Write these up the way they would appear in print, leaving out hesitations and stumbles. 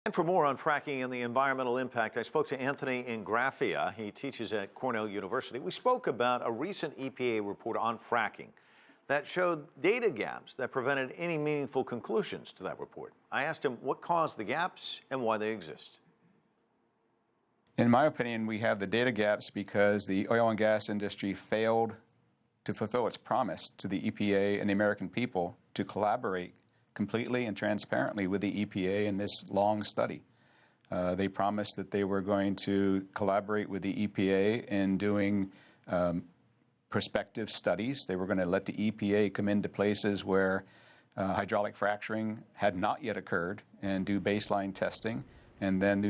And for more on fracking and the environmental impact, I spoke to Anthony Ingraffea. He teaches at Cornell University. We spoke about a recent EPA report on fracking that showed data gaps that prevented any meaningful conclusions to that report. I asked him what caused the gaps and why they exist. In my opinion, we have the data gaps because the oil and gas industry failed to fulfill its promise to the EPA and the American people to collaborate completely and transparently with the EPA in this long study. They promised that they were going to collaborate with the EPA in doing prospective studies. They were going to let the EPA come into places where hydraulic fracturing had not yet occurred and do baseline testing, and then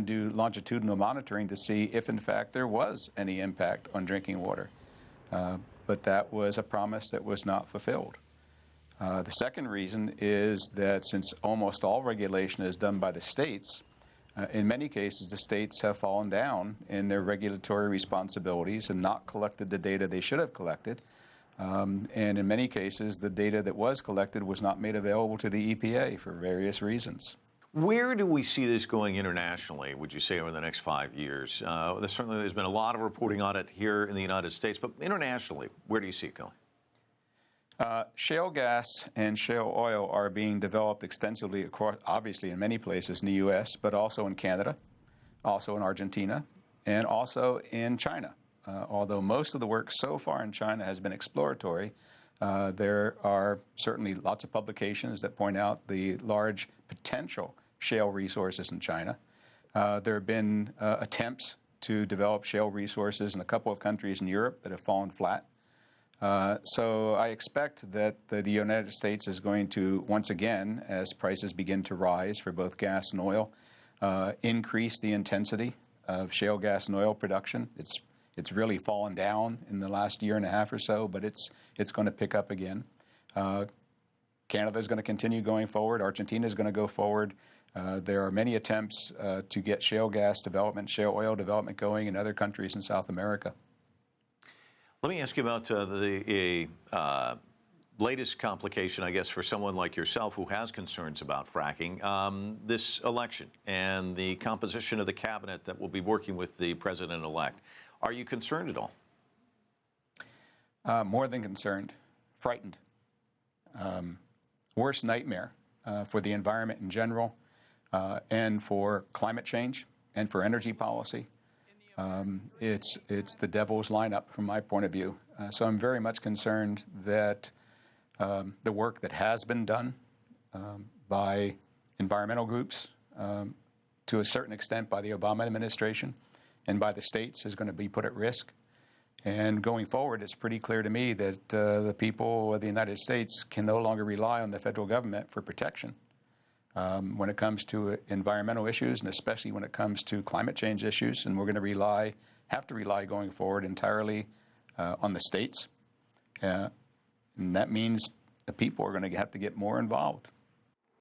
do longitudinal monitoring to see if in fact there was any impact on drinking water. But that was a promise that was not fulfilled. The second reason is that since almost all regulation is done by the states, in many cases the states have fallen down in their regulatory responsibilities and not collected the data they should have collected. And in many cases the data that was collected was not made available to the EPA for various reasons. Where do we see this going internationally, would you say, over the next 5 years? There's been a lot of reporting on it here in the United States, but internationally, where do you see it going? Shale gas and shale oil are being developed extensively across, obviously in many places in the U.S., but also in Canada, also in Argentina, and also in China. Although most of the work so far in China has been exploratory, there are certainly lots of publications that point out the large potential shale resources in China. There have been attempts to develop shale resources in a couple of countries in Europe that have fallen flat. So I expect that the United States is going to, once again, as prices begin to rise for both gas and oil, increase the intensity of shale gas and oil production. It's really fallen down in the last year and a half or so, but it's going to pick up again. Canada is going to continue going forward. Argentina is going to go forward. There are many attempts to get shale gas development, shale oil development going in other countries in South America. Let me ask you about the latest complication, I guess, for someone like yourself who has concerns about fracking, this election and the composition of the cabinet that will be working with the president-elect. Are you concerned at all? More than concerned, frightened. Worst nightmare for the environment in general, and for climate change and for energy policy. It's the devil's lineup from my point of view. So I'm very much concerned that the work that has been done by environmental groups, to a certain extent by the Obama administration and by the states, is going to be put at risk. And going forward, it's pretty clear to me that the people of the United States can no longer rely on the federal government for protection when it comes to environmental issues, and especially when it comes to climate change issues. And we're going to have to rely going forward entirely on the states. And that means the people are going to have to get more involved.